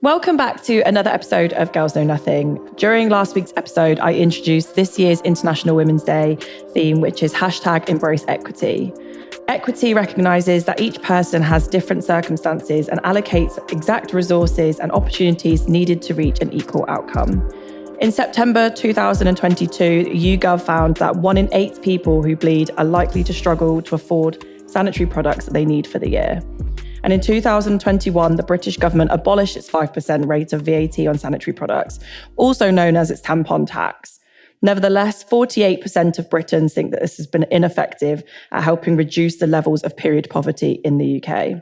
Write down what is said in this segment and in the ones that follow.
Welcome back to another episode of Girls Know Nothing. During last week's episode, I introduced this year's International Women's Day theme, which is #EmbraceEquity. Equity recognises that each person has different circumstances and allocates exact resources and opportunities needed to reach an equal outcome. In September 2022, YouGov found that 1 in 8 people who bleed are likely to struggle to afford sanitary products that they need for the year. And in 2021, the British government abolished its 5% rate of VAT on sanitary products, also known as its tampon tax. Nevertheless, 48% of Britons think that this has been ineffective at helping reduce the levels of period poverty in the UK.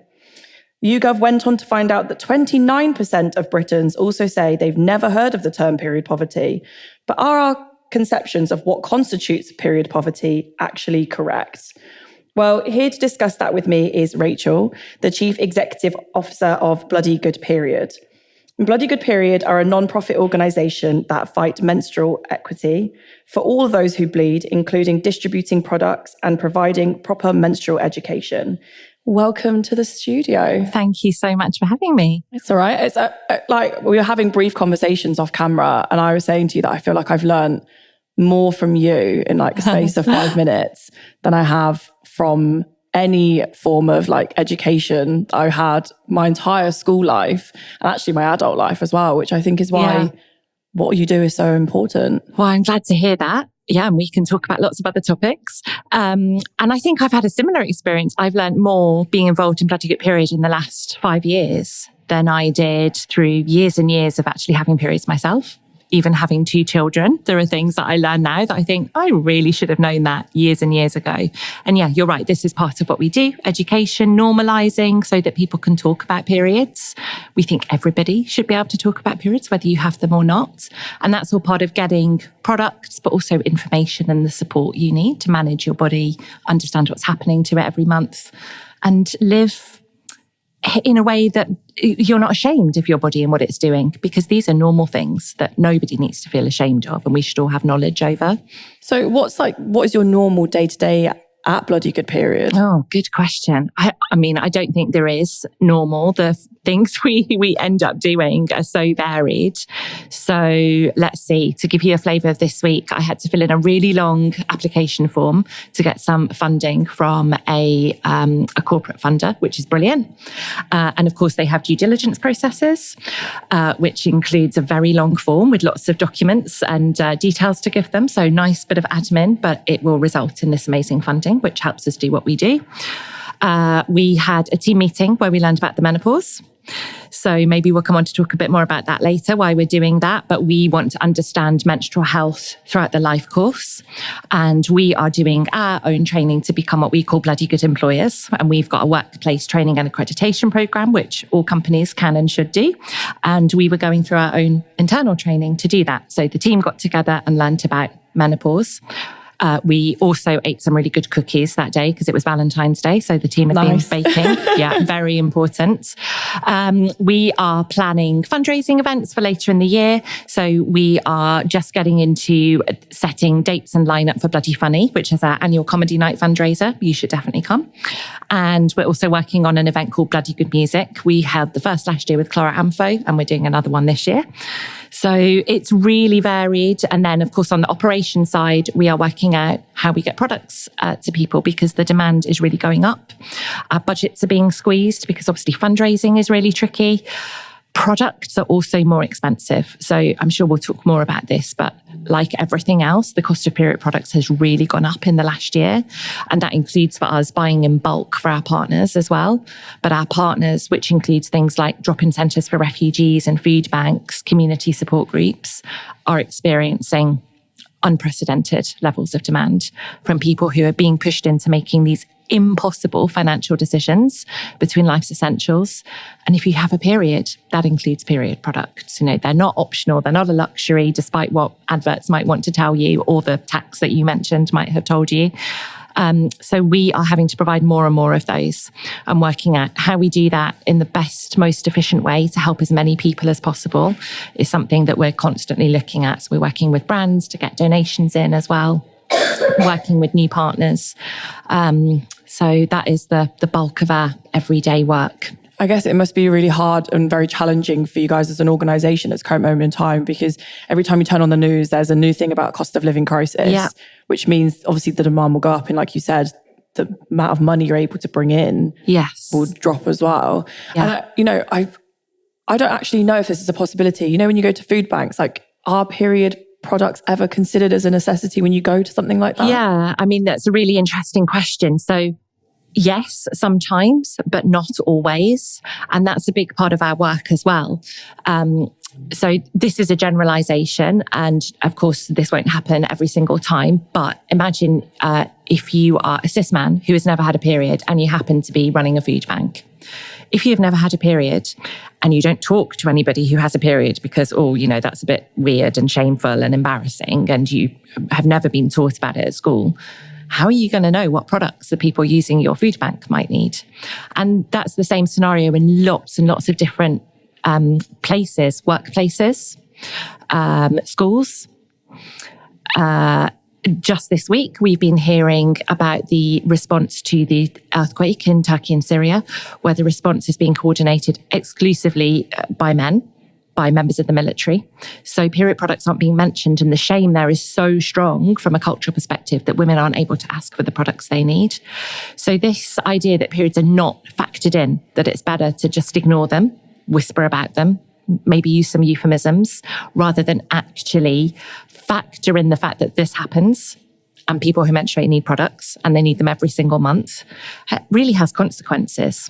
YouGov went on to find out that 29% of Britons also say they've never heard of the term period poverty. But are our conceptions of what constitutes period poverty actually correct? Well, here to discuss that with me is Rachel, the Chief Executive Officer of Bloody Good Period. Bloody Good Period are a non-profit organisation that fight menstrual equity for all of those who bleed, including distributing products and providing proper menstrual education. Welcome to the studio. Thank you so much for having me. It's all right. It's like we were having brief conversations off camera, and I was saying to you that I feel like I've learned more from you in like a space of 5 minutes than I have from any form of like education I had my entire school life and actually my adult life as well, which I think is why what you do is so important. Well, I'm glad to hear that. Yeah, and we can talk about lots of other topics. And I think I've had a similar experience. I've learned more being involved in Bloody Good Period in the last 5 years than I did through years and years of actually having periods myself. Even having 2 children, there are things that I learn now that I think I really should have known that years and years ago. And yeah, you're right. This is part of what we do. Education, normalizing so that people can talk about periods. We think everybody should be able to talk about periods, whether you have them or not. And that's all part of getting products, but also information and the support you need to manage your body, understand what's happening to it every month, and live in a way that you're not ashamed of your body and what it's doing, because these are normal things that nobody needs to feel ashamed of and we should all have knowledge over. So what is your normal day-to-day at Bloody Good Period? Oh, good question. I mean, I don't think there is normal. The things we end up doing are so varied. So let's see, to give you a flavour of this week, I had to fill in a really long application form to get some funding from a corporate funder, which is brilliant. And of course, they have due diligence processes, which includes a very long form with lots of documents and details to give them. So nice bit of admin, but it will result in this amazing funding, which helps us do what we do. We had a team meeting where we learned about the menopause. So maybe we'll come on to talk a bit more about that later, why we're doing that. But we want to understand menstrual health throughout the life course. And we are doing our own training to become what we call Bloody Good Employers. And we've got a workplace training and accreditation program, which all companies can and should do. And we were going through our own internal training to do that. So the team got together and learned about menopause. We also ate some really good cookies that day because it was Valentine's Day. So the team had been baking. Yeah, very important. We are planning fundraising events for later in the year. So we are just getting into setting dates and lineup for Bloody Funny, which is our annual comedy night fundraiser. You should definitely come. And we're also working on an event called Bloody Good Music. We held the first last year with Clara Amfo, and we're doing another one this year. So it's really varied. And then, of course, on the operation side, we are working out how we get products to people because the demand is really going up. Our budgets are being squeezed because obviously fundraising is really tricky. Products are also more expensive. So I'm sure we'll talk more about this, but like everything else, the cost of period products has really gone up in the last year. And that includes for us buying in bulk for our partners as well. But our partners, which includes things like drop-in centres for refugees and food banks, community support groups, are experiencing unprecedented levels of demand from people who are being pushed into making these impossible financial decisions between life's essentials. And if you have a period, that includes period products. You know, they're not optional. They're not a luxury, despite what adverts might want to tell you or the tax that you mentioned might have told you. So we are having to provide more and more of those and working out how we do that in the best, most efficient way to help as many people as possible is something that we're constantly looking at. So we're working with brands to get donations in as well, working with new partners. So that is the bulk of our everyday work. I guess it must be really hard and very challenging for you guys as an organisation at this current moment in time, because every time you turn on the news, there's a new thing about cost of living crisis, which means obviously the demand will go up. And like you said, the amount of money you're able to bring in will drop as well. And, I don't actually know if this is a possibility. You know, when you go to food banks, like, are period products ever considered as a necessity when you go to something like that? Yeah, I mean, that's a really interesting question. So yes, sometimes, but not always. And that's a big part of our work as well. So this is a generalization. And of course, this won't happen every single time. But imagine if you are a cis man who has never had a period and you happen to be running a food bank. If you've never had a period and you don't talk to anybody who has a period because, that's a bit weird and shameful and embarrassing, and you have never been taught about it at school, how are you going to know what products the people using your food bank might need? And that's the same scenario in lots and lots of different places, workplaces, schools. Just this week, we've been hearing about the response to the earthquake in Turkey and Syria, where the response is being coordinated exclusively by men, by members of the military. So period products aren't being mentioned, and the shame there is so strong from a cultural perspective that women aren't able to ask for the products they need. So this idea that periods are not factored in, that it's better to just ignore them, whisper about them, maybe use some euphemisms, rather than actually factor in the fact that this happens and people who menstruate need products and they need them every single month, it really has consequences.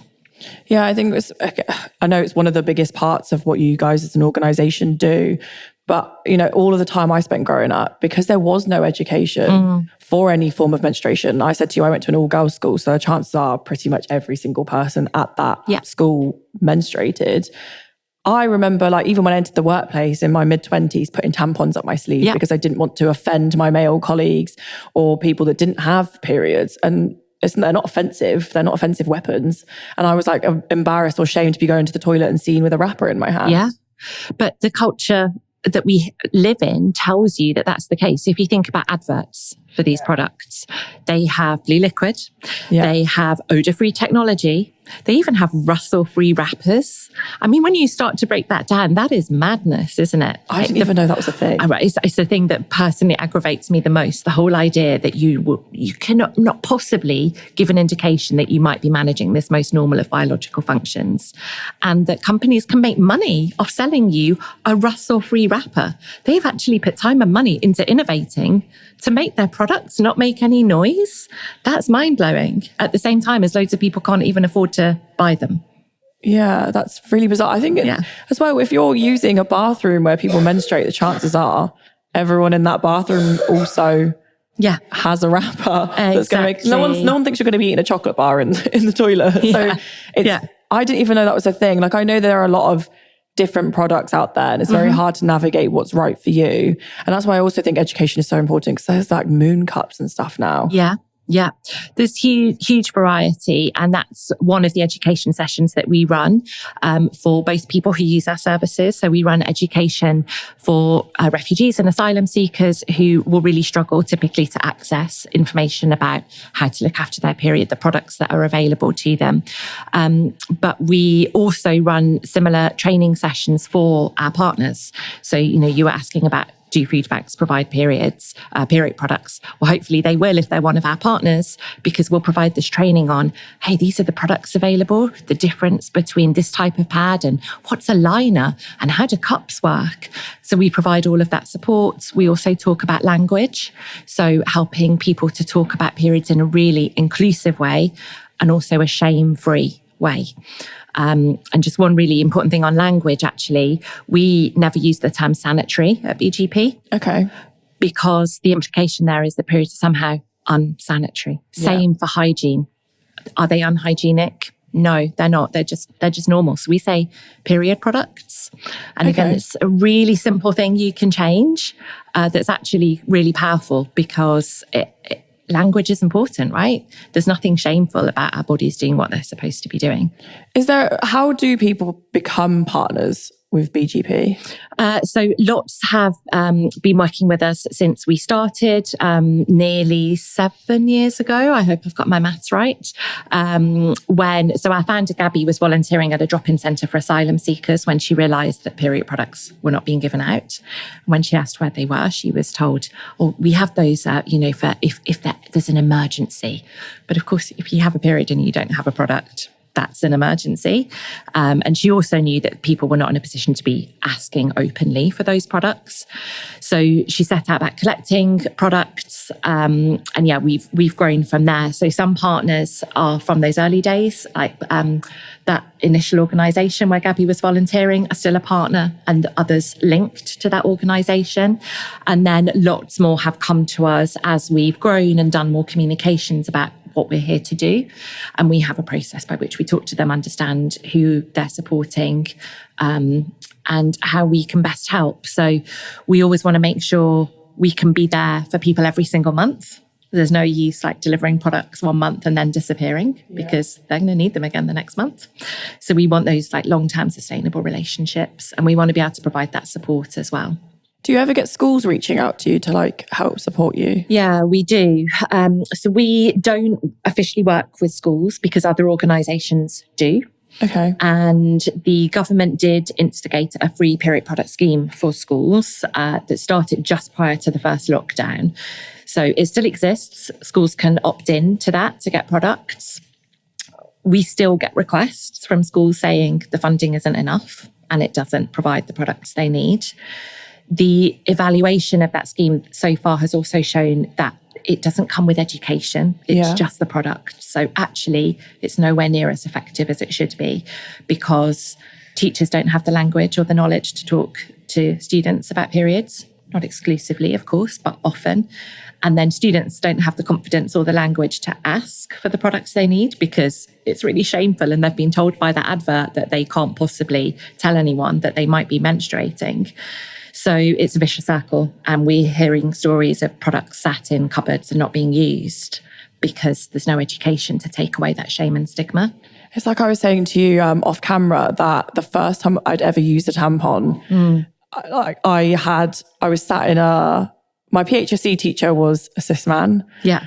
Yeah, I know it's one of the biggest parts of what you guys as an organisation do. But, all of the time I spent growing up, because there was no education for any form of menstruation. I said to you, I went to an all-girls school, so chances are pretty much every single person at that school menstruated. I remember, even when I entered the workplace in my mid-20s, putting tampons up my sleeve because I didn't want to offend my male colleagues or people that didn't have periods. And they're not offensive. They're not offensive weapons. And I was embarrassed or shamed to be going to the toilet and seen with a wrapper in my hand. Yeah. But the culture that we live in tells you that that's the case. If you think about adverts for these products, they have blue liquid, they have odor-free technology, they even have rustle-free wrappers. I mean, when you start to break that down, that is madness, isn't it? I didn't even know that was a thing. It's the thing that personally aggravates me the most. The whole idea that you cannot not possibly give an indication that you might be managing this most normal of biological functions, and that companies can make money off selling you a rustle-free wrapper. They've actually put time and money into innovating to make their products not make any noise. That's mind-blowing. At the same time as loads of people can't even afford to buy them. Yeah, that's really bizarre. I think as well, if you're using a bathroom where people menstruate, the chances are everyone in that bathroom also has a wrapper that's going to make... No one thinks you're going to be eating a chocolate bar in the toilet. So I didn't even know that was a thing. I know there are a lot of different products out there, and it's very hard to navigate what's right for you. And that's why I also think education is so important, because there's moon cups and stuff now. Yeah, there's huge variety, and that's one of the education sessions that we run for both people who use our services. So we run education for refugees and asylum seekers who will really struggle typically to access information about how to look after their period, the products that are available to them. But we also run similar training sessions for our partners. So, you were asking about, do food banks provide period products? Well, hopefully they will if they're one of our partners, because we'll provide this training on, hey, these are the products available, the difference between this type of pad and what's a liner and how do cups work. So we provide all of that support. We also talk about language, so helping people to talk about periods in a really inclusive way and also a shame-free way. And just one really important thing on language, actually, we never use the term sanitary at BGP. Okay. Because the implication there is that periods are somehow unsanitary. Same for hygiene. Are they unhygienic? No, they're not. They're just normal. So we say period products. And again, it's a really simple thing you can change that's actually really powerful, because language is important, right? There's nothing shameful about our bodies doing what they're supposed to be doing. How do people become partners with BGP? So lots have been working with us since we started nearly 7 years ago. I hope I've got my maths right. So our founder, Gabby, was volunteering at a drop-in centre for asylum seekers when she realised that period products were not being given out. When she asked where they were, she was told, "Oh, we have those, for if there's an emergency." But of course, if you have a period and you don't have a product, that's an emergency. And she also knew that people were not in a position to be asking openly for those products. So she set out about collecting products. And yeah, we've grown from there. So some partners are from those early days, like that initial organisation where Gabby was volunteering are still a partner, and others linked to that organisation. And then lots more have come to us as we've grown and done more communications about what we're here to do. And we have a process by which we talk to them, understand who they're supporting, and how we can best help. So we always want to make sure we can be there for people every single month. There's no use like delivering products 1 month and then disappearing because they're going to need them again the next month. So we want those like long-term sustainable relationships, and we want to be able to provide that support as well. Do you ever get schools reaching out to you to like help support you? Yeah, we do. So we don't officially work with schools because other organisations do. Okay. And the government did instigate a free period product scheme for schools that started just prior to the first lockdown. So it still exists. Schools can opt in to that to get products. We still get requests from schools saying the funding isn't enough and it doesn't provide the products they need. The evaluation of that scheme so far has also shown that it doesn't come with education. It's just the product. So actually, it's nowhere near as effective as it should be because teachers don't have the language or the knowledge to talk to students about periods. Not exclusively, of course, but often. And then students don't have the confidence or the language to ask for the products they need because it's really shameful and they've been told by that advert that they can't possibly tell anyone that they might be menstruating. So it's a vicious circle, and we're hearing stories of products sat in cupboards and not being used because there's no education to take away that shame and stigma. It's like I was saying to you off camera that the first time I'd ever used a tampon, I was sat in my PHSE teacher was a cis man. Yeah.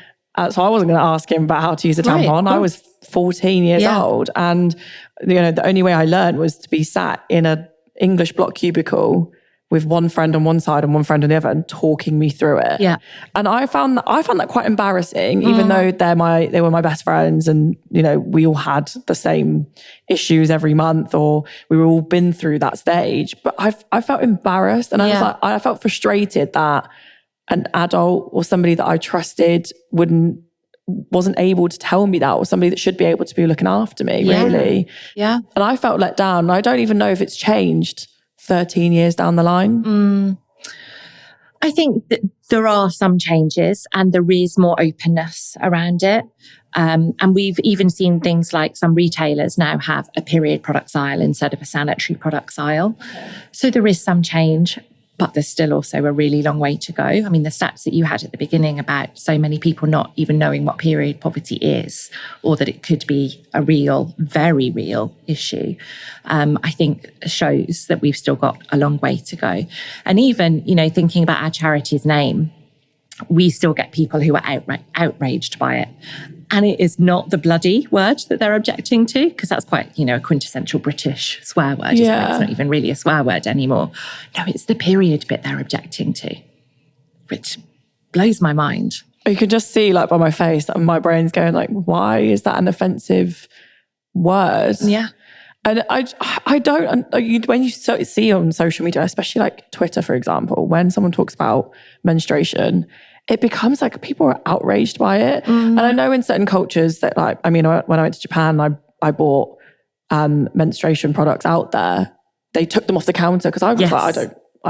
So I wasn't going to ask him about how to use a tampon. Right, I was 14 years old, and the only way I learned was to be sat in an English block cubicle with one friend on one side and one friend on the other and talking me through it. Yeah. And I found that quite embarrassing, even though they were my best friends and, we all had the same issues every month or we were all been through that stage. But I felt embarrassed and I felt frustrated that an adult or somebody that I trusted wasn't able to tell me that, or somebody that should be able to be looking after me, really. Yeah. And I felt let down. And I don't even know if it's changed 13 years down the line. I think that there are some changes and there is more openness around it. And we've even seen things like some retailers now have a period products aisle instead of a sanitary products aisle. So there is some change, but there's still also a really long way to go. I mean, the stats that you had at the beginning about so many people not even knowing what period poverty is, or that it could be a real, very real issue, I think shows that we've still got a long way to go. And even, thinking about our charity's name, we still get people who are outraged by it. And it is not the bloody word that they're objecting to, because that's quite, a quintessential British swear word. It's not even really a swear word anymore. No, it's the period bit they're objecting to, which blows my mind. You can just see, by my face, that my brain's going, why is that an offensive word? Yeah. And I don't, when you see on social media, especially like Twitter, for example, when someone talks about menstruation, it becomes like people are outraged by it. And I know in certain cultures that when I went to Japan, I bought menstruation products out there. They took them off the counter because I was I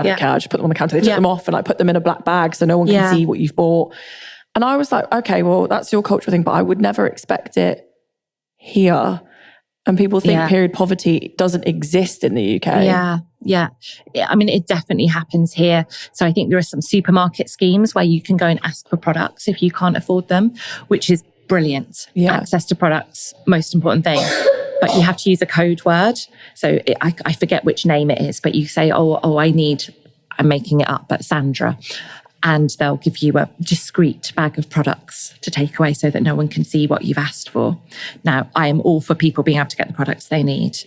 don't care. I just put them on the counter. They took them off and put them in a black bag so no one can see what you've bought. And I was like, okay, well, that's your cultural thing, but I would never expect it here. And people think period poverty doesn't exist in the UK. Yeah. I mean, it definitely happens here. So I think there are some supermarket schemes where you can go and ask for products if you can't afford them, which is brilliant. Yeah. Access to products, most important thing. but you have to use a code word. So I forget which name it is, but you say, I'm making it up, but Sandra. And they'll give you a discreet bag of products to take away so that no one can see what you've asked for. Now, I am all for people being able to get the products they need,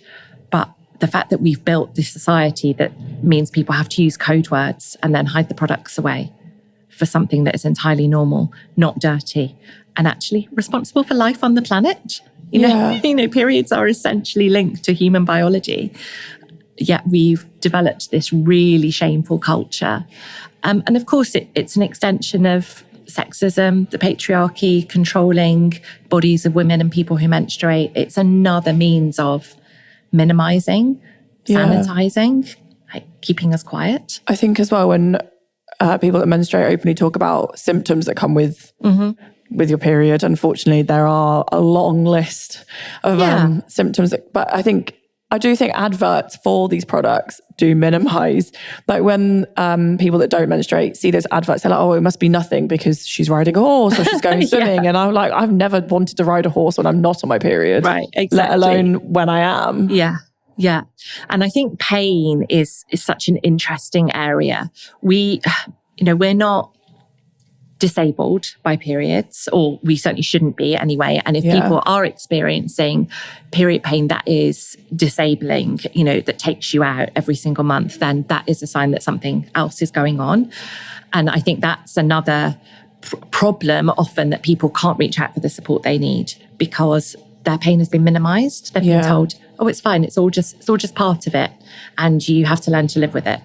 but the fact that we've built this society that means people have to use code words and then hide the products away for something that is entirely normal, not dirty, and actually responsible for life on the planet. You know, periods are essentially linked to human biology. Yet we've developed this really shameful culture. And of course, it's an extension of sexism, the patriarchy, controlling bodies of women and people who menstruate. It's another means of minimizing, sanitizing, like keeping us quiet. I think as well, when people that menstruate openly talk about symptoms that come with your period, unfortunately, there are a long list of symptoms. But I do think adverts for these products do minimize. Like when people that don't menstruate see those adverts, they're like, oh, it must be nothing because she's riding a horse or she's going swimming. And I'm like, I've never wanted to ride a horse when I'm not on my period. Right, exactly. Let alone when I am. Yeah. Yeah. And I think pain is such an interesting area. We're not disabled by periods, or we certainly shouldn't be anyway. And if people are experiencing period pain that is disabling, that takes you out every single month, then that is a sign that something else is going on. And I think that's another problem often, that people can't reach out for the support they need because their pain has been minimized. They've been told, oh, it's fine. It's all just part of it. And you have to learn to live with it.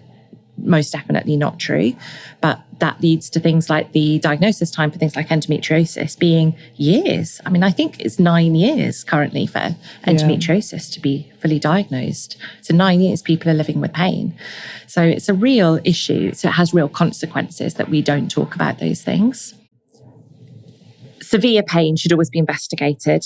Most definitely not true. But that leads to things like the diagnosis time for things like endometriosis being years. I mean, I think it's 9 years currently for endometriosis to be fully diagnosed. So 9 years people are living with pain. So it's a real issue. So it has real consequences that we don't talk about those things. Severe pain should always be investigated.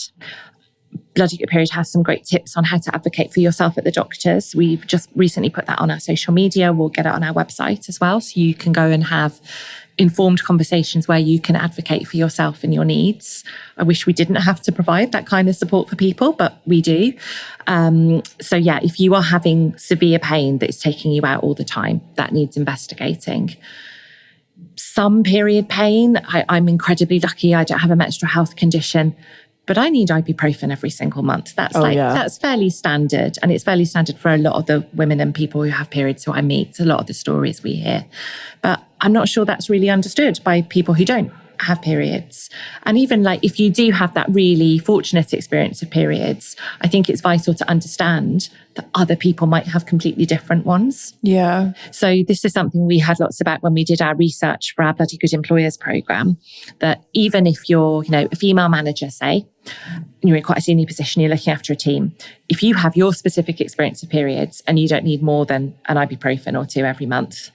Bloody Good Period has some great tips on how to advocate for yourself at the doctors. We've just recently put that on our social media. We'll get it on our website as well. So you can go and have informed conversations where you can advocate for yourself and your needs. I wish we didn't have to provide that kind of support for people, but we do. If you are having severe pain that is taking you out all the time, that needs investigating. Some period pain, I'm incredibly lucky. I don't have a menstrual health condition, but I need ibuprofen every single month. That's fairly standard. And it's fairly standard for a lot of the women and people who have periods who I meet. It's a lot of the stories we hear. But I'm not sure that's really understood by people who don't have periods. And even like if you do have that really fortunate experience of periods, I think it's vital to understand that other people might have completely different ones. Yeah. So this is something we had lots about when we did our research for our Bloody Good Employers programme, that even if you're, a female manager, say, you're in quite a senior position, you're looking after a team, if you have your specific experience of periods and you don't need more than an ibuprofen or 2 every month,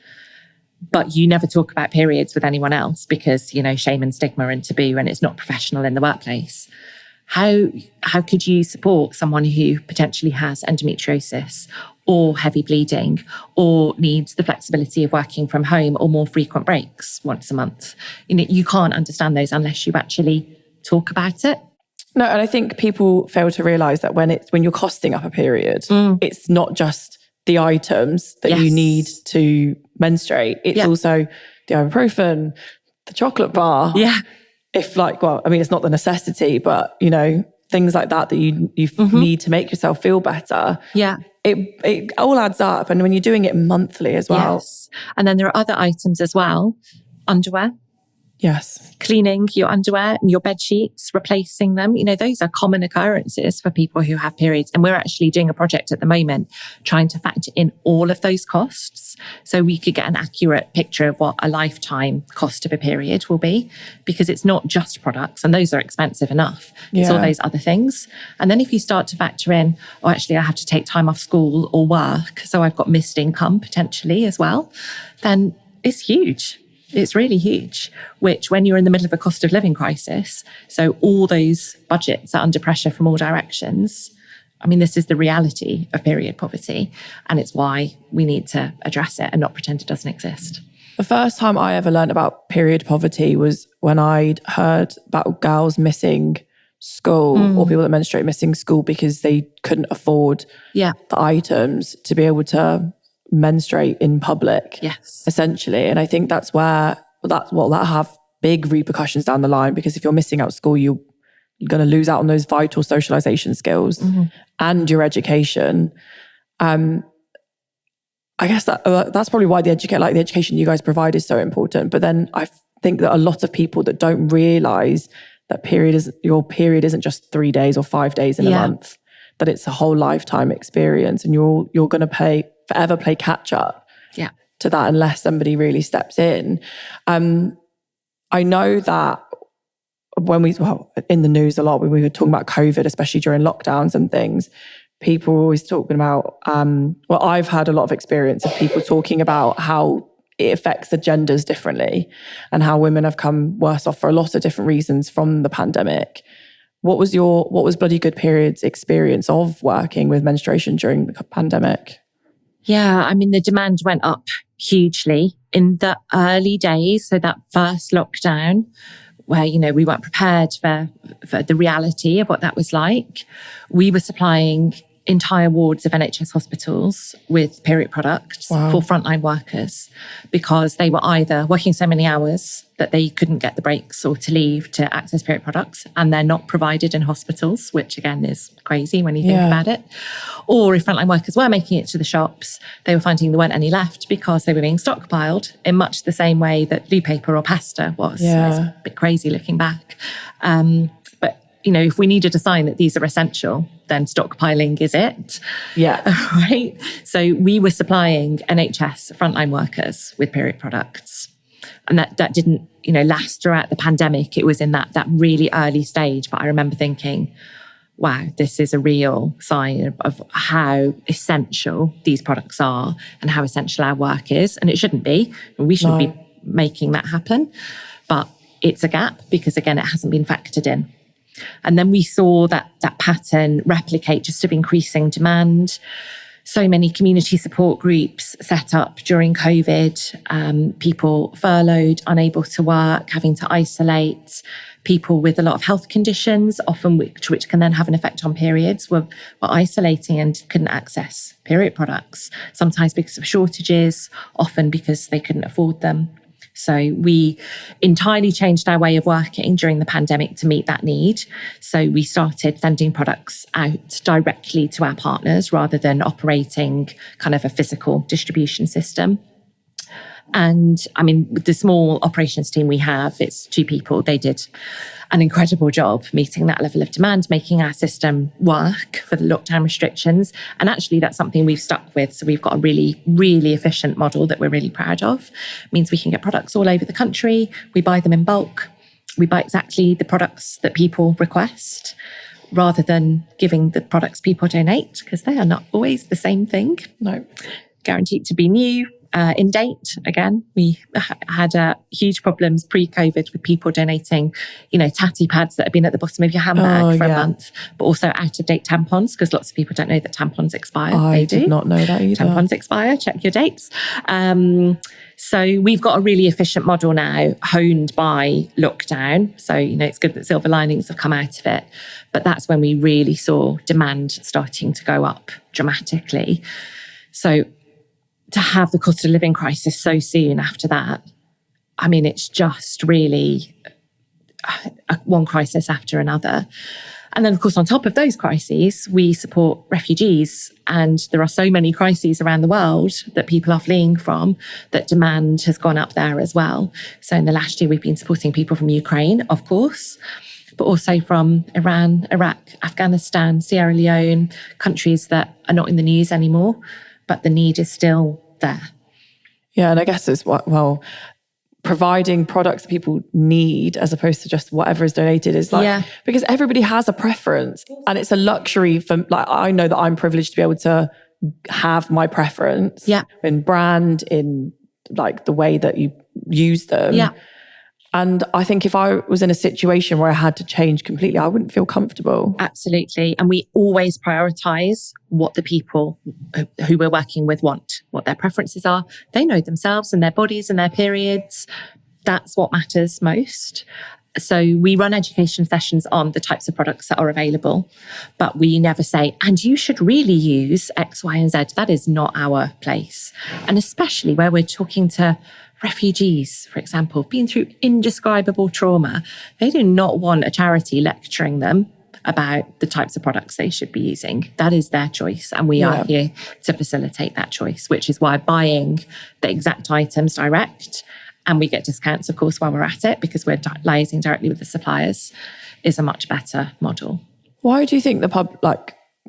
but you never talk about periods with anyone else because, shame and stigma and taboo, and it's not professional in the workplace. How could you support someone who potentially has endometriosis or heavy bleeding or needs the flexibility of working from home or more frequent breaks once a month? You can't understand those unless you actually talk about it. No, and I think people fail to realise that when you're costing up a period, it's not just the items that you need to menstruate. It's also the ibuprofen, the chocolate bar. Yeah. It's not the necessity, but, things like that you need to make yourself feel better. Yeah. It all adds up. And when you're doing it monthly as well. Yes. And then there are other items as well. Underwear. Yes. Cleaning your underwear and your bed sheets, replacing them. Those are common occurrences for people who have periods. And we're actually doing a project at the moment trying to factor in all of those costs so we could get an accurate picture of what a lifetime cost of a period will be, because it's not just products, and those are expensive enough. It's all those other things. And then if you start to factor in, I have to take time off school or work, so I've got missed income potentially as well, then it's huge. It's really huge, which when you're in the middle of a cost of living crisis, so all those budgets are under pressure from all directions. I mean, this is the reality of period poverty, and it's why we need to address it and not pretend it doesn't exist. The first time I ever learned about period poverty was when I'd heard about girls missing school or people that menstruate missing school because they couldn't afford the items to be able to menstruate in public. Yes. Essentially. And I think that's where that have big repercussions down the line, because if you're missing out school, you're going to lose out on those vital socialization skills and your education. I guess that's probably why the education you guys provide is so important. But then I think that a lot of people that don't realize that your period isn't just 3 days or 5 days in a month, that it's a whole lifetime experience, and you're going to forever play catch up to that unless somebody really steps in. I know that in the news a lot when we were talking about COVID, especially during lockdowns and things, people were always talking about, I've had a lot of experience of people talking about how it affects the genders differently and how women have come worse off for a lot of different reasons from the pandemic. What was Bloody Good Period's experience of working with menstruation during the pandemic? Yeah, I mean, the demand went up hugely in the early days. So that first lockdown where, we weren't prepared for the reality of what that was like. We were supplying entire wards of NHS hospitals with period products for frontline workers, because they were either working so many hours that they couldn't get the breaks or to leave to access period products, and they're not provided in hospitals, which again is crazy when you think about it. Or if frontline workers were making it to the shops, they were finding there weren't any left because they were being stockpiled in much the same way that loo paper or pasta was. Yeah. It's a bit crazy looking back. But if we needed a sign that these are essential, then stockpiling is it. Yeah. Right? So we were supplying NHS frontline workers with period products. And that didn't, last throughout the pandemic. It was in that really early stage. But I remember thinking, wow, this is a real sign of how essential these products are and how essential our work is. And it shouldn't be. We shouldn't be making that happen. But it's a gap because, again, it hasn't been factored in. And then we saw that pattern replicate, just of increasing demand. So many community support groups set up during COVID, people furloughed, unable to work, having to isolate, people with a lot of health conditions, often which can then have an effect on periods, were isolating and couldn't access period products, sometimes because of shortages, often because they couldn't afford them. So we entirely changed our way of working during the pandemic to meet that need. So we started sending products out directly to our partners rather than operating kind of a physical distribution system. And I mean, the small operations team we have, it's 2 people. They did an incredible job meeting that level of demand, making our system work for the lockdown restrictions. And actually, that's something we've stuck with. So we've got a really, really efficient model that we're really proud of. It means we can get products all over the country. We buy them in bulk. We buy exactly the products that people request, rather than giving the products people donate, because they are not always the same thing. No. Guaranteed to be new. In date, again, we had huge problems pre-COVID with people donating, tatty pads that have been at the bottom of your handbag for a month, but also out-of-date tampons, because lots of people don't know that tampons expire. I They do. did not know that either. Tampons expire, check your dates. So we've got a really efficient model now, honed by lockdown. So, it's good that silver linings have come out of it. But that's when we really saw demand starting to go up dramatically. So to have the cost of living crisis so soon after that, I mean, it's just really one crisis after another. And then, of course, on top of those crises, we support refugees. And there are so many crises around the world that people are fleeing from, that demand has gone up there as well. So in the last year, we've been supporting people from Ukraine, of course, but also from Iran, Iraq, Afghanistan, Sierra Leone, countries that are not in the news anymore, but the need is still there. Yeah, and I guess it's providing products that people need as opposed to just whatever is donated is because everybody has a preference, and it's a luxury for, I know that I'm privileged to be able to have my preference in brand, in the way that you use them. Yeah. And I think if I was in a situation where I had to change completely, I wouldn't feel comfortable. Absolutely. And we always prioritize what the people who we're working with want, what their preferences are. They know themselves and their bodies and their periods. That's what matters most. So we run education sessions on the types of products that are available, but we never say, and you should really use X, Y, and Z. That is not our place. And especially where we're talking to refugees, for example, been through indescribable trauma. They do not want a charity lecturing them about the types of products they should be using. That is their choice. And we are here to facilitate that choice, which is why buying the exact items direct, and we get discounts, of course, while we're at it, because we're liaising directly with the suppliers, is a much better model. Why do you think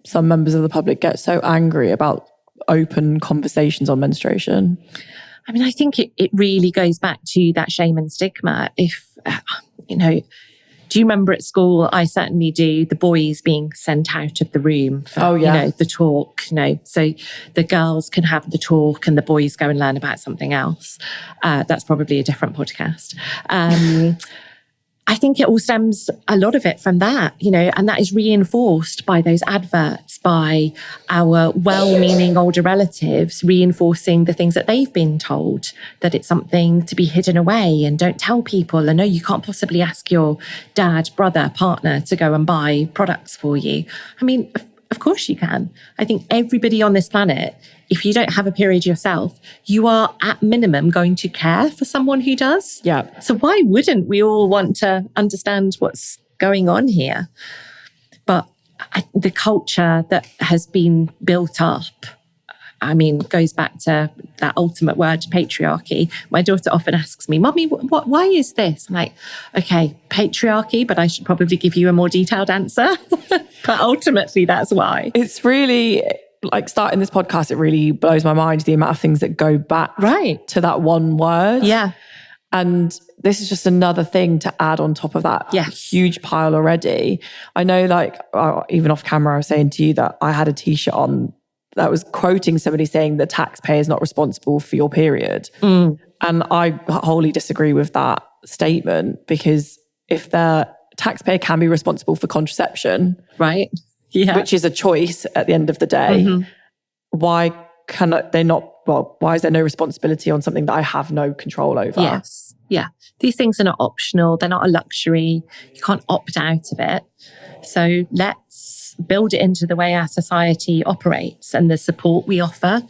some members of the public get so angry about open conversations on menstruation? I mean, I think it really goes back to that shame and stigma. If, do you remember at school? I certainly do. The boys being sent out of the room for, the talk, so the girls can have the talk and the boys go and learn about something else. That's probably a different podcast. I think it all stems, a lot of it, from that, and that is reinforced by those adverts, by our well-meaning older relatives reinforcing the things that they've been told, that it's something to be hidden away and don't tell people. And no, you can't possibly ask your dad, brother, partner to go and buy products for you. I mean, of course you can. I think everybody on this planet, if you don't have a period yourself, you are at minimum going to care for someone who does. Yeah. So why wouldn't we all want to understand what's going on here? But the culture that has been built up, I mean, goes back to that ultimate word, patriarchy. My daughter often asks me, Mummy, why is this? I'm like, okay, patriarchy, but I should probably give you a more detailed answer. But ultimately, that's why. It's really, starting this podcast, it really blows my mind, the amount of things that go back to that one word. Yeah. And this is just another thing to add on top of that huge pile already. I know, even off camera, I was saying to you that I had a t-shirt on that was quoting somebody saying the taxpayer is not responsible for your period. And I wholly disagree with that statement, because if the taxpayer can be responsible for contraception, right? Yeah. Which is a choice at the end of the day, why cannot they not, why is there no responsibility on something that I have no control over? Yes. Yeah. These things are not optional. They're not a luxury. You can't opt out of it. So let's build it into the way our society operates and the support we offer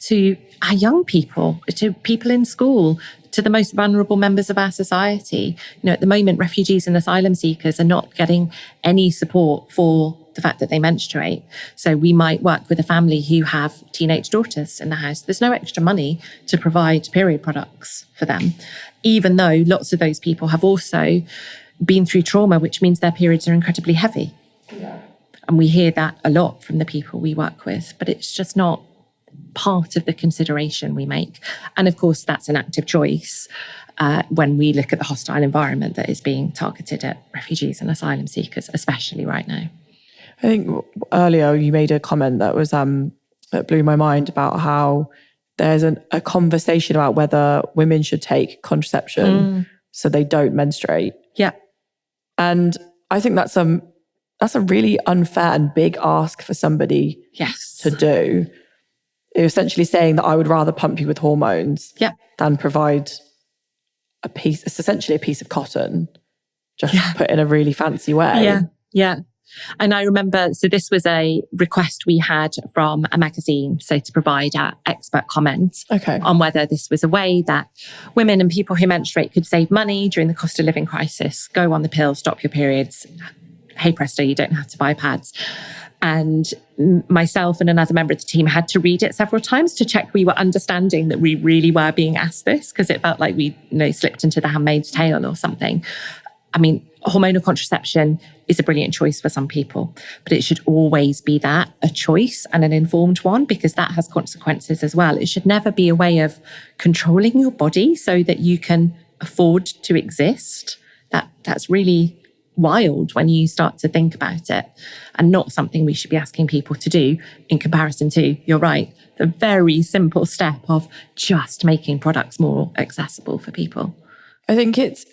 to our young people, to people in school, to the most vulnerable members of our society. At the moment, refugees and asylum seekers are not getting any support for the fact that they menstruate. So we might work with a family who have teenage daughters in the house. There's no extra money to provide period products for them, even though lots of those people have also been through trauma, which means their periods are incredibly heavy. Yeah. And we hear that a lot from the people we work with, but it's just not part of the consideration we make. And of course, that's an active choice when we look at the hostile environment that is being targeted at refugees and asylum seekers, especially right now. I think earlier you made a comment that was that blew my mind about how there's a conversation about whether women should take contraception so they don't menstruate. Yeah. And I think that's a really unfair and big ask for somebody to do. You're essentially saying that I would rather pump you with hormones than provide it's essentially a piece of cotton, just put in a really fancy way. Yeah, yeah. And I remember, so this was a request we had from a magazine, so to provide our expert comments on whether this was a way that women and people who menstruate could save money during the cost of living crisis, go on the pill, stop your periods. Hey presto, you don't have to buy pads. And myself and another member of the team had to read it several times to check we were understanding that we really were being asked this, because it felt like we slipped into The Handmaid's Tale or something. I mean, hormonal contraception is a brilliant choice for some people, but it should always be that, a choice and an informed one, because that has consequences as well. It should never be a way of controlling your body so that you can afford to exist. That's really wild when you start to think about it, and not something we should be asking people to do in comparison to, you're right, the very simple step of just making products more accessible for people. I think it's,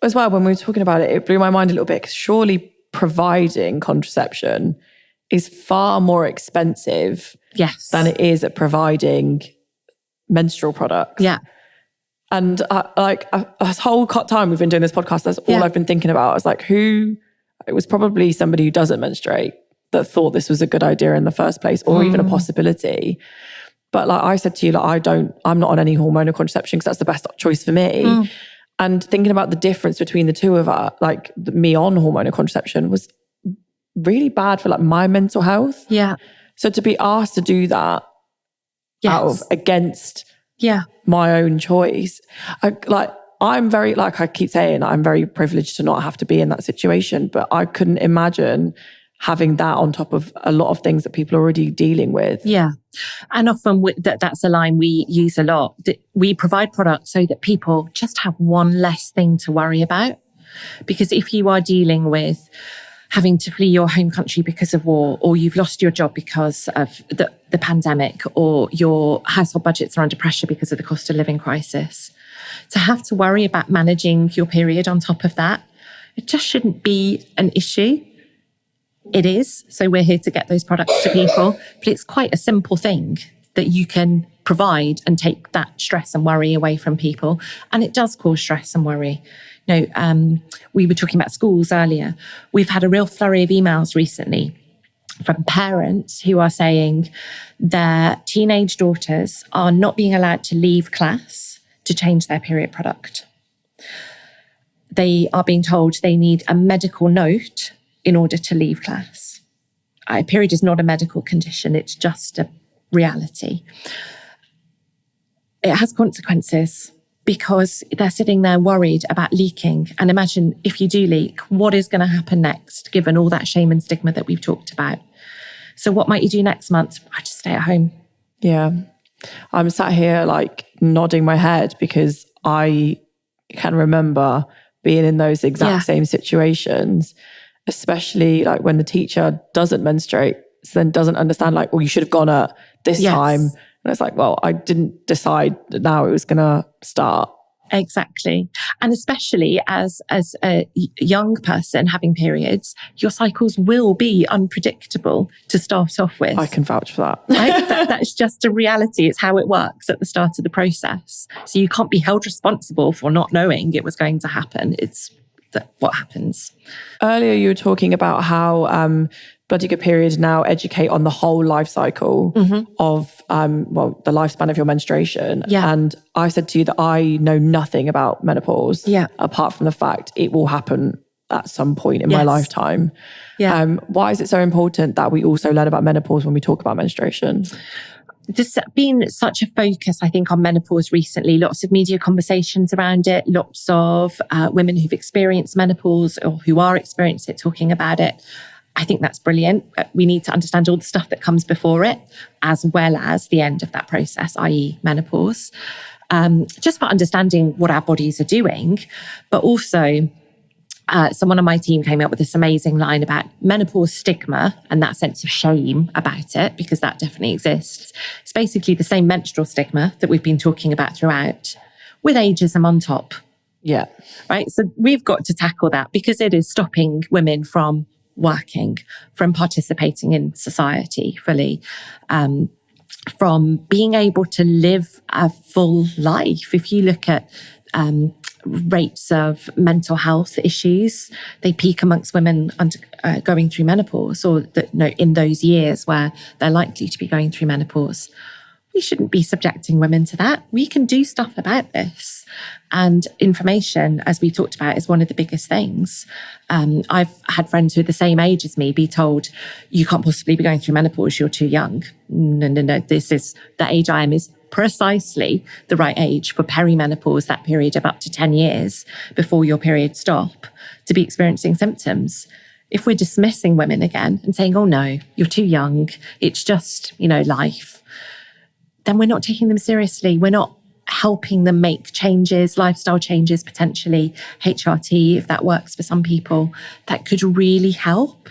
as well, when we were talking about it, it blew my mind a little bit, because surely providing contraception is far more expensive than it is at providing menstrual products. Yeah. And this whole time we've been doing this podcast, that's all I've been thinking about. I was like, it was probably somebody who doesn't menstruate that thought this was a good idea in the first place, or even a possibility. But like I said to you, like I'm not on any hormonal contraception because that's the best choice for me. And thinking about the difference between the two of us, like me on hormonal contraception was really bad for like my mental health. Yeah. So to be asked to do that against my own choice, I'm very, like I keep saying, I'm very privileged to not have to be in that situation, but I couldn't imagine having that on top of a lot of things that people are already dealing with. Yeah. And often that's a line we use a lot. We provide products so that people just have one less thing to worry about. Because if you are dealing with having to flee your home country because of war, or you've lost your job because of the pandemic, or your household budgets are under pressure because of the cost of living crisis, to have to worry about managing your period on top of that, it just shouldn't be an issue. It is. So we're here to get those products to people, but it's quite a simple thing that you can provide and take that stress and worry away from people. And it does cause stress and worry. You know, we were talking about schools earlier. We've had a real flurry of emails recently from parents who are saying their teenage daughters are not being allowed to leave class to change their period product. They are being told they need a medical note in order to leave class. A period is not a medical condition, it's just a reality. It has consequences because they're sitting there worried about leaking. And imagine if you do leak, what is going to happen next, given all that shame and stigma that we've talked about? So what might you do next month? I just stay at home. Yeah. I'm sat here like nodding my head because I can remember being in those exact same situations, especially like when the teacher doesn't menstruate, so then doesn't understand like, well, you should have gone at this time. And it's like, well, I didn't decide that now it was going to start. Exactly. And especially as a young person having periods, your cycles will be unpredictable to start off with. I can vouch for that. Right? That's just a reality. It's how it works at the start of the process. So you can't be held responsible for not knowing it was going to happen. It's what happens. Earlier, you were talking about how Bloody Good Period now educate on the whole life cycle of, the lifespan of your menstruation. Yeah. And I said to you that I know nothing about menopause, apart from the fact it will happen at some point in my lifetime. Yeah. Why is it so important that we also learn about menopause when we talk about menstruation? There's been such a focus, I think, on menopause recently. Lots of media conversations around it. Lots of women who've experienced menopause or who are experiencing it talking about it. I think that's brilliant. We need to understand all the stuff that comes before it, as well as the end of that process, i.e. menopause. Just for understanding what our bodies are doing, but also someone on my team came up with this amazing line about menopause stigma and that sense of shame about it, because that definitely exists. It's basically the same menstrual stigma that we've been talking about throughout, with ageism on top. Yeah. Right. So we've got to tackle that because it is stopping women from working, from participating in society fully, from being able to live a full life. If you look at rates of mental health issues, they peak amongst women going through menopause, or in those years where they're likely to be going through menopause. We shouldn't be subjecting women to that. We can do stuff about this. And information, as we talked about, is one of the biggest things. I've had friends who are the same age as me be told, you can't possibly be going through menopause, you're too young. No. This is the age I am is precisely the right age for perimenopause, that period of up to 10 years before your periods stop, to be experiencing symptoms. If we're dismissing women again and saying, oh no, you're too young, it's just, life, then we're not taking them seriously. We're not helping them make changes, lifestyle changes, potentially HRT, if that works for some people, that could really help.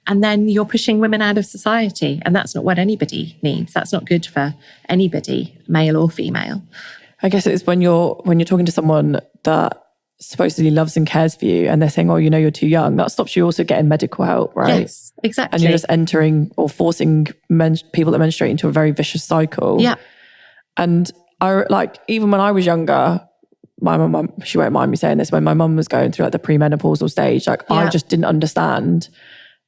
And then you're pushing women out of society. And that's not what anybody needs. That's not good for anybody, male or female. I guess it's when you're talking to someone that supposedly loves and cares for you and they're saying, oh, you're too young, that stops you also getting medical help, right? Yes, exactly. And you're just entering or forcing people that menstruate into a very vicious cycle. Yeah. And even when I was younger, my mum, she won't mind me saying this, when my mum was going through like the premenopausal stage, like I just didn't understand.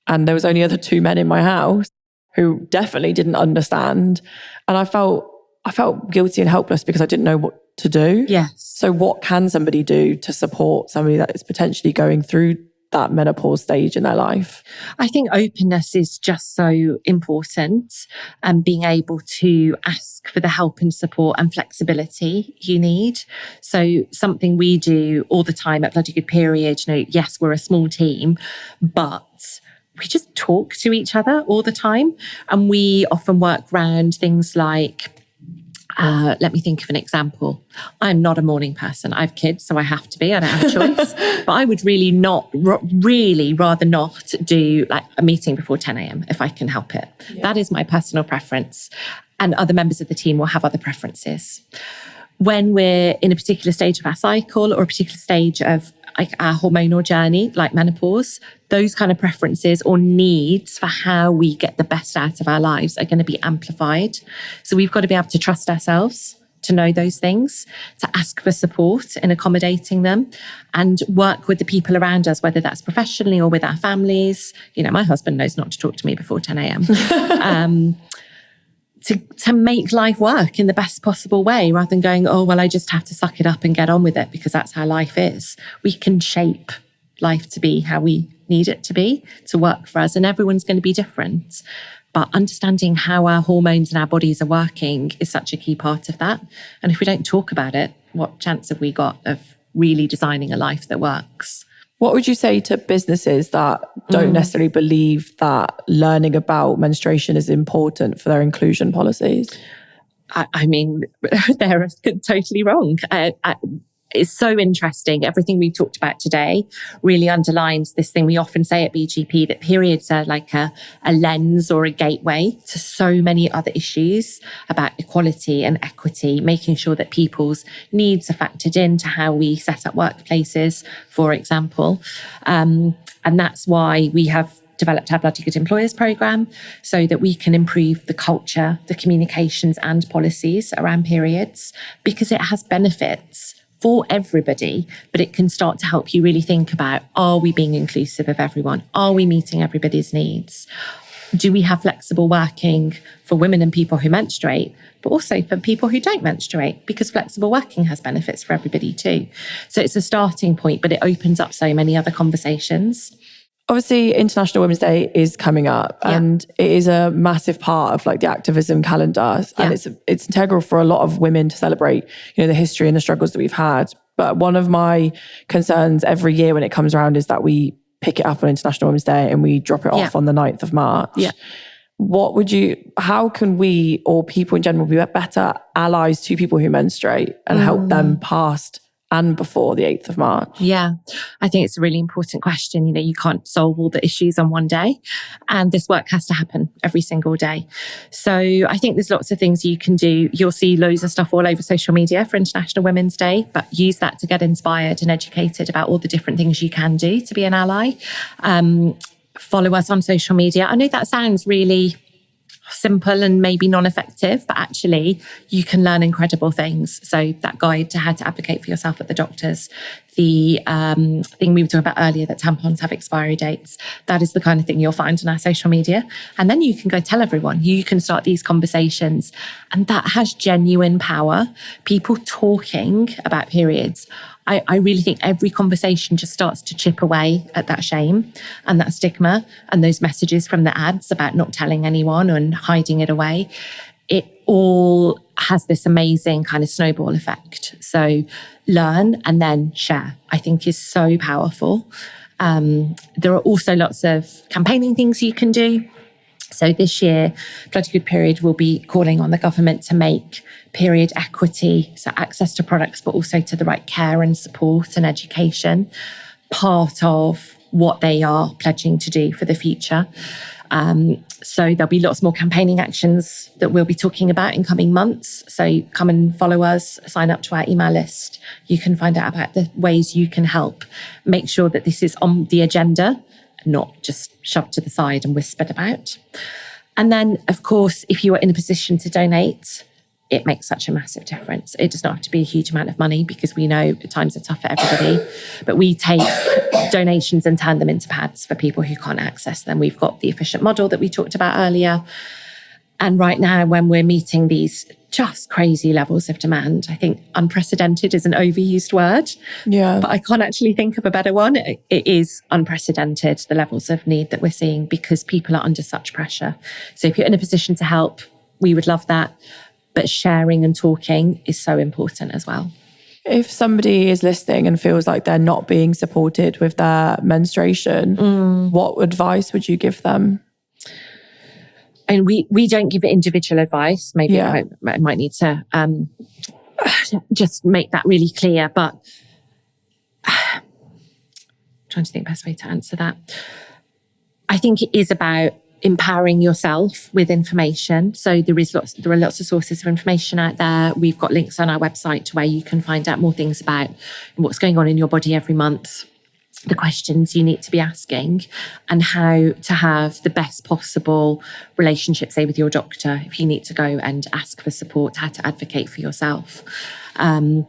And there was only other 2 men in my house who definitely didn't understand. And I felt guilty and helpless because I didn't know what to do. Yes. So what can somebody do to support somebody that is potentially going through that menopause stage in their life? I think openness is just so important, and being able to ask for the help and support and flexibility you need. So something we do all the time at Bloody Good Period, yes, we're a small team, but we just talk to each other all the time. And we often work around things like, let me think of an example. I'm not a morning person. I have kids, so I have to be. I don't have a choice. But I would really rather not do like a meeting before 10 a.m. if I can help it. Yeah. That is my personal preference. And other members of the team will have other preferences. When we're in a particular stage of our cycle or a particular stage of like our hormonal journey, like menopause, those kind of preferences or needs for how we get the best out of our lives are going to be amplified. So we've got to be able to trust ourselves to know those things, to ask for support in accommodating them, and work with the people around us, whether that's professionally or with our families. My husband knows not to talk to me before 10 a.m. To make life work in the best possible way, rather than going, oh, well, I just have to suck it up and get on with it because that's how life is. We can shape life to be how we need it to be, to work for us. And everyone's going to be different. But understanding how our hormones and our bodies are working is such a key part of that. And if we don't talk about it, what chance have we got of really designing a life that works? What would you say to businesses that don't necessarily believe that learning about menstruation is important for their inclusion policies? I mean, they're totally wrong. It's so interesting. Everything we talked about today really underlines this thing we often say at BGP, that periods are like a lens or a gateway to so many other issues about equality and equity, making sure that people's needs are factored into how we set up workplaces, for example. And that's why we have developed our Bloody Good Employers programme, so that we can improve the culture, the communications and policies around periods, because it has benefits for everybody, but it can start to help you really think about, are we being inclusive of everyone? Are we meeting everybody's needs? Do we have flexible working for women and people who menstruate, but also for people who don't menstruate? Because flexible working has benefits for everybody too. So it's a starting point, but it opens up so many other conversations. Obviously, International Women's Day is coming up, and it is a massive part of like the activism calendar, and it's integral for a lot of women to celebrate, the history and the struggles that we've had. But one of my concerns every year when it comes around is that we pick it up on International Women's Day and we drop it off on the 9th of March. Yeah. How can we, or people in general, be better allies to people who menstruate and help them past and before the 8th of March? Yeah, I think it's a really important question. You can't solve all the issues on one day, and this work has to happen every single day. So I think there's lots of things you can do. You'll see loads of stuff all over social media for International Women's Day, but use that to get inspired and educated about all the different things you can do to be an ally. Follow us on social media. I know that sounds really simple and maybe non-effective, but actually you can learn incredible things. So that guide to how to advocate for yourself at the doctors, the thing we were talking about earlier, that tampons have expiry dates, that is the kind of thing you'll find on our social media. And then you can go tell everyone, you can start these conversations, and that has genuine power. People talking about periods, I really think every conversation just starts to chip away at that shame and that stigma and those messages from the ads about not telling anyone and hiding it away. It all has this amazing kind of snowball effect. So learn and then share, I think, is so powerful. There are also lots of campaigning things you can do. So this year, Bloody Good Period will be calling on the government to make period equity, so access to products, but also to the right care and support and education, part of what they are pledging to do for the future. So there'll be lots more campaigning actions that we'll be talking about in coming months. So come and follow us, sign up to our email list. You can find out about the ways you can help. Make sure that this is on the agenda, not just shoved to the side and whispered about. And then, of course, if you are in a position to donate, it makes such a massive difference. It does not have to be a huge amount of money because we know times are tough for everybody, but we take donations and turn them into pads for people who can't access them. We've got the efficient model that we talked about earlier. And right now, when we're meeting these just crazy levels of demand, I think unprecedented is an overused word. Yeah. But I can't actually think of a better one. It is unprecedented, the levels of need that we're seeing, because people are under such pressure. So if you're in a position to help, we would love that. But sharing and talking is so important as well. If somebody is listening and feels like they're not being supported with their menstruation, what advice would you give them? And we don't give individual advice. Maybe I might need to just make that really clear. But I'm trying to think the best way to answer that. I think it is about empowering yourself with information. So there are lots of sources of information out there. We've got links on our website to where you can find out more things about what's going on in your body every month, the questions you need to be asking, and how to have the best possible relationship, say, with your doctor, if you need to go and ask for support, how to advocate for yourself. And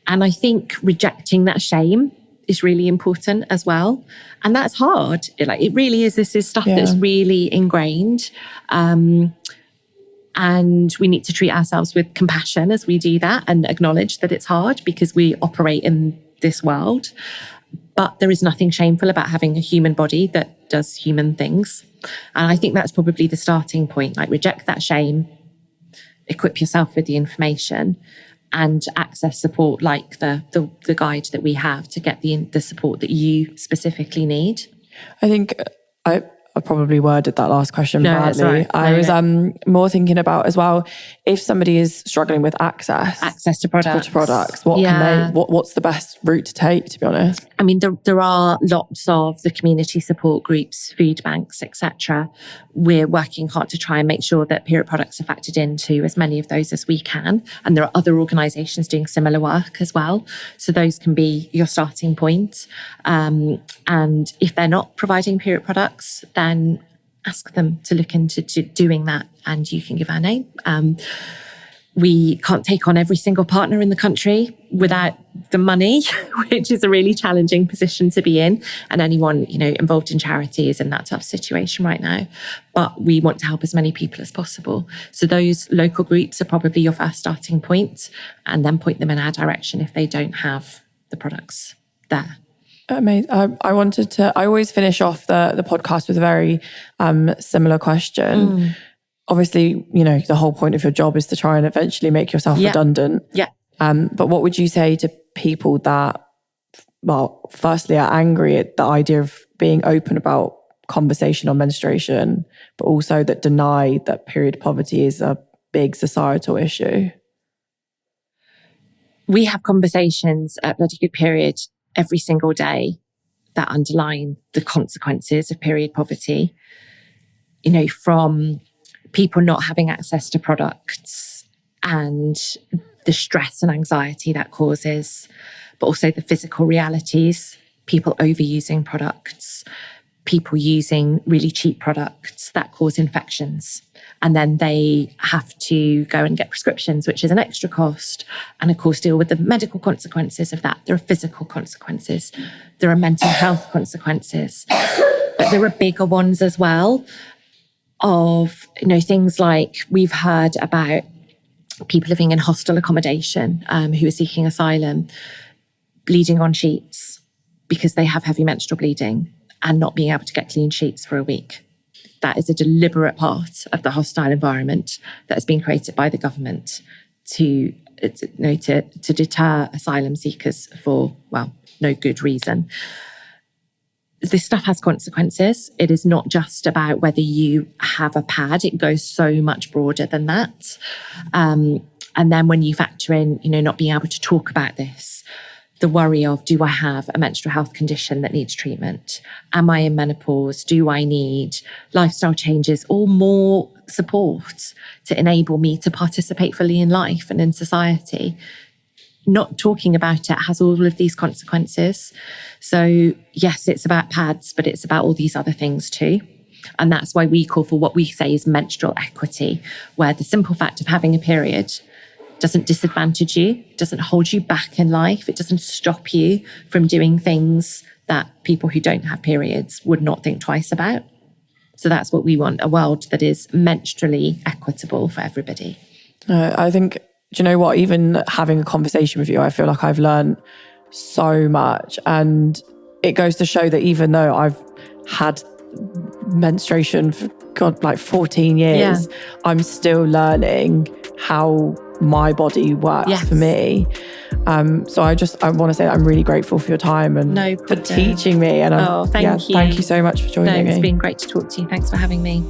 I think rejecting that shame is really important as well. And that's hard. It really is. This is stuff that's really ingrained. And we need to treat ourselves with compassion as we do that and acknowledge that it's hard because we operate in this world. But there is nothing shameful about having a human body that does human things. And I think that's probably the starting point. Reject that shame, equip yourself with the information, and access support like the guide that we have to get the support that you specifically need. I think I probably worded that last question badly. Right. I was more thinking about as well, if somebody is struggling with access to products, what's the best route to take, to be honest? I mean, there are lots of the community support groups, food banks, etc. We're working hard to try and make sure that period products are factored into as many of those as we can. And there are other organisations doing similar work as well. So those can be your starting point. And if they're not providing period products, then ask them to look into doing that, and you can give our name. We can't take on every single partner in the country without the money, which is a really challenging position to be in. And anyone, involved in charity is in that tough situation right now. But we want to help as many people as possible. So those local groups are probably your first starting point, and then point them in our direction if they don't have the products there. Amazing. I always finish off the podcast with a very similar question. Obviously, the whole point of your job is to try and eventually make yourself redundant. Yeah. But what would you say to people that, well, firstly are angry at the idea of being open about conversation on menstruation, but also that deny that period poverty is a big societal issue? We have conversations at Bloody Good Period every single day that underline the consequences of period poverty, from people not having access to products and the stress and anxiety that causes, but also the physical realities, people overusing products, people using really cheap products that cause infections. And then they have to go and get prescriptions, which is an extra cost. And of course, deal with the medical consequences of that. There are physical consequences. There are mental health consequences. But there are bigger ones as well of, things like we've heard about people living in hostel accommodation who are seeking asylum, bleeding on sheets because they have heavy menstrual bleeding and not being able to get clean sheets for a week. That is a deliberate part of the hostile environment that has been created by the government to deter asylum seekers for, no good reason. This stuff has consequences. It is not just about whether you have a pad. It goes so much broader than that. And then when you factor in, not being able to talk about this, the worry of, do I have a menstrual health condition that needs treatment? Am I in menopause? Do I need lifestyle changes or more support to enable me to participate fully in life and in society? Not talking about it has all of these consequences. So yes, it's about pads, but it's about all these other things too. And that's why we call for what we say is menstrual equity, where the simple fact of having a period doesn't disadvantage you, doesn't hold you back in life. It doesn't stop you from doing things that people who don't have periods would not think twice about. So that's what we want, a world that is menstrually equitable for everybody. I think, do you know what? Even having a conversation with you, I feel like I've learned so much. And it goes to show that even though I've had menstruation for, God, like 14 years, I'm still learning how my body works for me. So I want to say that I'm really grateful for your time and for teaching me. And thank you. Thank you so much for joining me. It's been great to talk to you. Thanks for having me.